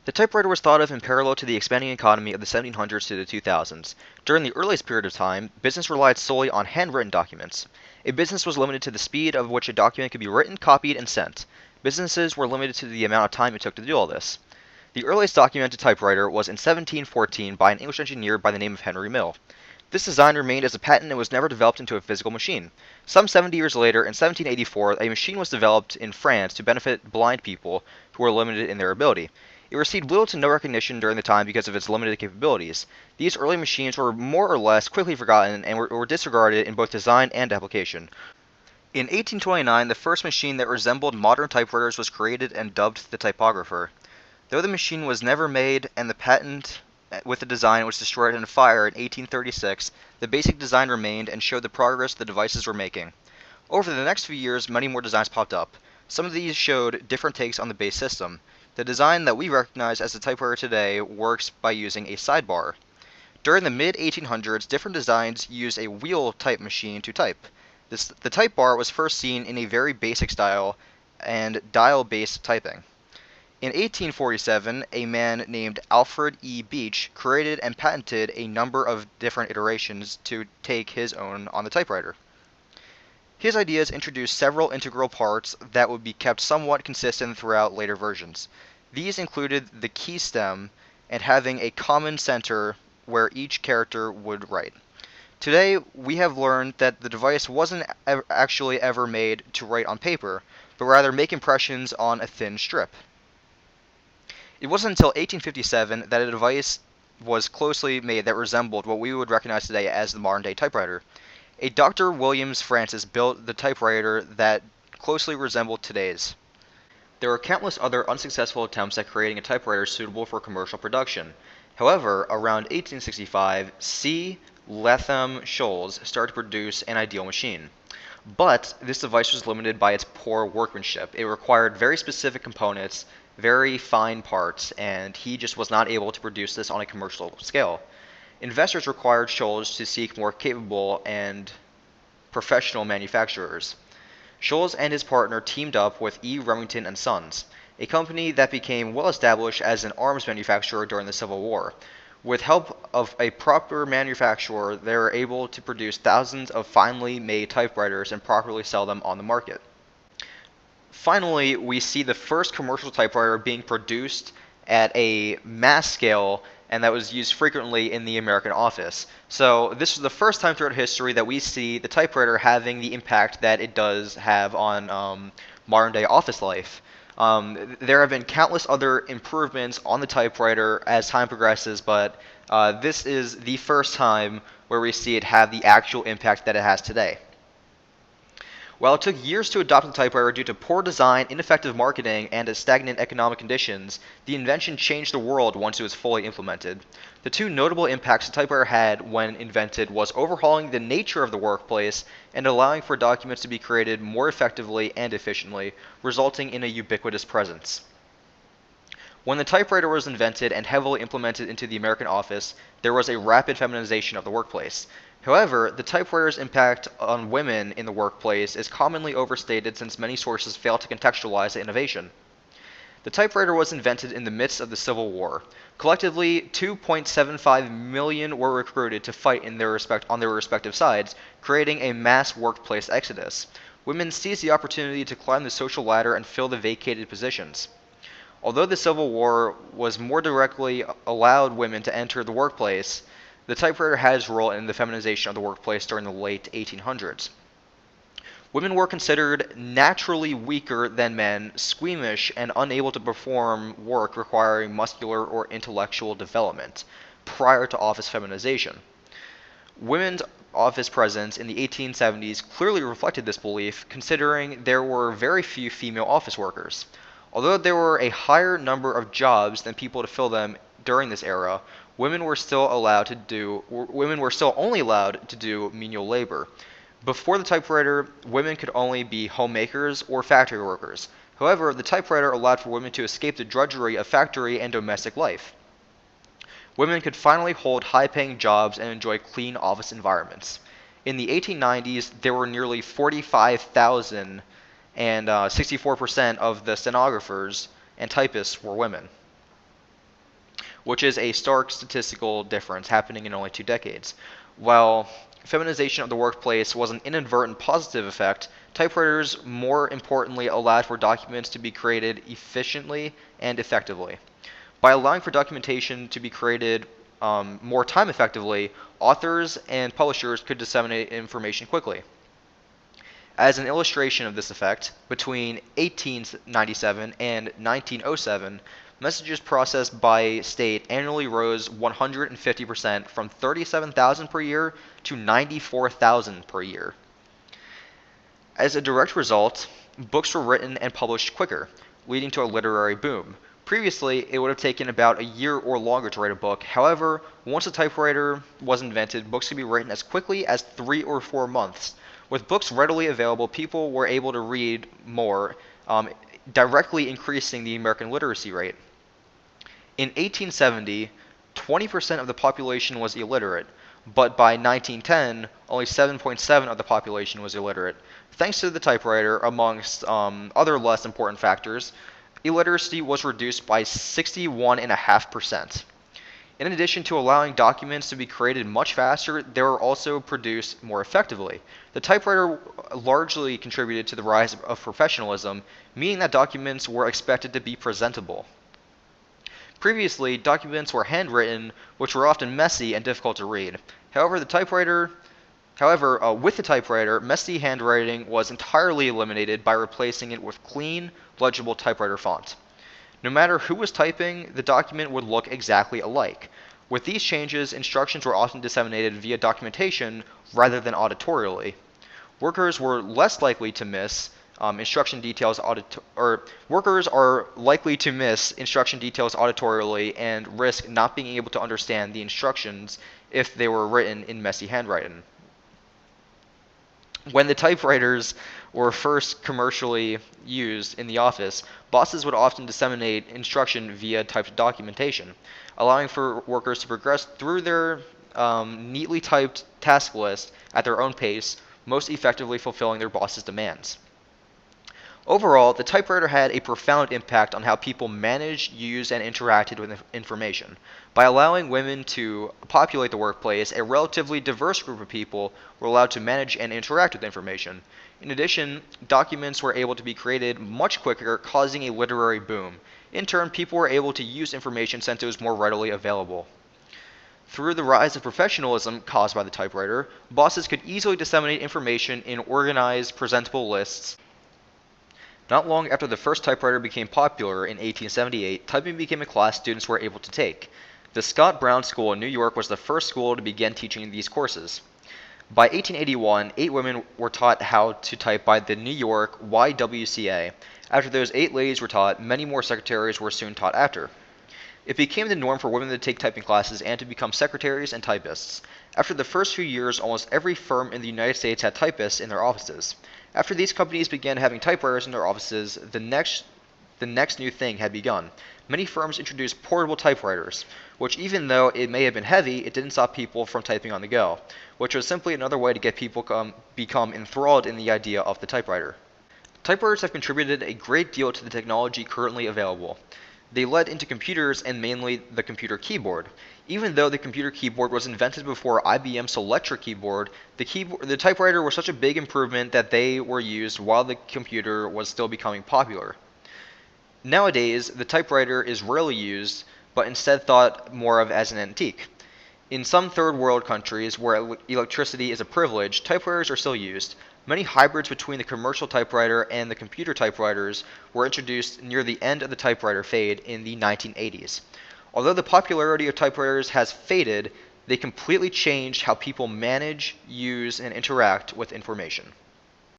The typewriter was thought of in parallel to the expanding economy of the 1700s to the 2000s. During the earliest period of time, business relied solely on handwritten documents. A business was limited to the speed of which a document could be written, copied, and sent. Businesses were limited to the amount of time it took to do all this. The earliest documented typewriter was in 1714 by an English engineer by the name of Henry Mill. This design remained as a patent and was never developed into a physical machine. Some 70 years later, in 1784, a machine was developed in France to benefit blind people who were limited in their ability. It received little to no recognition during the time because of its limited capabilities. These early machines were more or less quickly forgotten and were disregarded in both design and application. In 1829, the first machine that resembled modern typewriters was created and dubbed the typographer. Though the machine was never made and the patent with the design was destroyed in a fire in 1836, the basic design remained and showed the progress the devices were making. Over the next few years, many more designs popped up. Some of these showed different takes on the base system. The design that we recognize as the typewriter today works by using a sidebar. During the mid-1800s, different designs used a wheel-type machine to type. The type bar was first seen in a very basic style and dial-based typing. In 1847, a man named Alfred E. Beach created and patented a number of different iterations to take his own on the typewriter. His ideas introduced several integral parts that would be kept somewhat consistent throughout later versions. These included the key stem and having a common center where each character would write. Today, we have learned that the device wasn't actually ever made to write on paper, but rather make impressions on a thin strip. It wasn't until 1857 that a device was closely made that resembled what we would recognize today as the modern-day typewriter. A Dr. Williams Francis built the typewriter that closely resembled today's. There were countless other unsuccessful attempts at creating a typewriter suitable for commercial production. However, around 1865, C. Latham Scholes started to produce an ideal machine. But this device was limited by its poor workmanship. It required very specific components, very fine parts, and he just was not able to produce this on a commercial scale. Investors required Scholes to seek more capable and professional manufacturers. Scholes and his partner teamed up with E. Remington and Sons, a company that became well established as an arms manufacturer during the Civil War. With help of a proper manufacturer, they were able to produce thousands of finely made typewriters and properly sell them on the market. Finally, we see the first commercial typewriter being produced at a mass scale, and that was used frequently in the American office. So this was the first time throughout history that we see the typewriter having the impact that it does have on modern-day office life. There have been countless other improvements on the typewriter as time progresses, but this is the first time where we see it have the actual impact that it has today. While it took years to adopt the typewriter due to poor design, ineffective marketing, and stagnant economic conditions, the invention changed the world once it was fully implemented. The two notable impacts the typewriter had when invented was overhauling the nature of the workplace and allowing for documents to be created more effectively and efficiently, resulting in a ubiquitous presence. When the typewriter was invented and heavily implemented into the American office, there was a rapid feminization of the workplace. However, the typewriter's impact on women in the workplace is commonly overstated since many sources fail to contextualize the innovation. The typewriter was invented in the midst of the Civil War. Collectively, 2.75 million were recruited to fight on their respective sides, creating a mass workplace exodus. Women seized the opportunity to climb the social ladder and fill the vacated positions. Although the Civil War was more directly allowed women to enter the workplace, the typewriter had its role in the feminization of the workplace during the late 1800s. Women were considered naturally weaker than men, squeamish, and unable to perform work requiring muscular or intellectual development prior to office feminization. Women's office presence in the 1870s clearly reflected this belief, considering there were very few female office workers. Although there were a higher number of jobs than people to fill them during this era, women were still only allowed to do menial labor. Before the typewriter, women could only be homemakers or factory workers. However, the typewriter allowed for women to escape the drudgery of factory and domestic life. Women could finally hold high-paying jobs and enjoy clean office environments. In the 1890s, there were nearly 45,000, and 64% of the stenographers and typists were women. which is a stark statistical difference happening in only 2 decades. While feminization of the workplace was an inadvertent positive effect, typewriters more importantly allowed for documents to be created efficiently and effectively. By allowing for documentation to be created more time effectively, authors and publishers could disseminate information quickly. As an illustration of this effect, between 1897 and 1907, messages processed by state annually rose 150% from 37,000 per year to 94,000 per year. As a direct result, books were written and published quicker, leading to a literary boom. Previously, it would have taken about a year or longer to write a book. However, once a typewriter was invented, books could be written as quickly as 3 or 4 months. With books readily available, people were able to read more, directly increasing the American literacy rate. In 1870, 20% of the population was illiterate, but by 1910, only 7.7% of the population was illiterate. Thanks to the typewriter, amongst other less important factors, illiteracy was reduced by 61.5%. In addition to allowing documents to be created much faster, they were also produced more effectively. The typewriter largely contributed to the rise of professionalism, meaning that documents were expected to be presentable. Previously, documents were handwritten, which were often messy and difficult to read. However, with the typewriter, messy handwriting was entirely eliminated by replacing it with clean, legible typewriter font. No matter who was typing, the document would look exactly alike. With these changes, instructions were often disseminated via documentation rather than auditorially. Workers were less likely to miss instruction details workers are likely to miss instruction details auditorially and risk not being able to understand the instructions if they were written in messy handwriting. When the typewriters were first commercially used in the office, bosses would often disseminate instruction via typed documentation, allowing for workers to progress through their neatly typed task list at their own pace, most effectively fulfilling their boss's demands. Overall, the typewriter had a profound impact on how people managed, used, and interacted with information. By allowing women to populate the workplace, a relatively diverse group of people were allowed to manage and interact with information. In addition, documents were able to be created much quicker, causing a literary boom. In turn, people were able to use information since it was more readily available. Through the rise of professionalism caused by the typewriter, bosses could easily disseminate information in organized, presentable lists. Not long after the first typewriter became popular in 1878, typing became a class students were able to take. The Scott Brown School in New York was the first school to begin teaching these courses. By 1881, 8 women were taught how to type by the New York YWCA. After those 8 ladies were taught, many more secretaries were soon taught after. It became the norm for women to take typing classes and to become secretaries and typists. After the first few years, almost every firm in the United States had typists in their offices. After these companies began having typewriters in their offices, the next new thing had begun. Many firms introduced portable typewriters, which even though it may have been heavy, it didn't stop people from typing on the go, which was simply another way to get people become enthralled in the idea of the typewriter. Typewriters have contributed a great deal to the technology currently available. They led into computers and mainly the computer keyboard. Even though the computer keyboard was invented before IBM's Selectra keyboard, the typewriter was such a big improvement that they were used while the computer was still becoming popular. Nowadays, the typewriter is rarely used, but instead thought more of as an antique. In some third world countries where electricity is a privilege, typewriters are still used. Many hybrids between the commercial typewriter and the computer typewriters were introduced near the end of the typewriter fad in the 1980s. Although the popularity of typewriters has faded, they completely changed how people manage, use, and interact with information.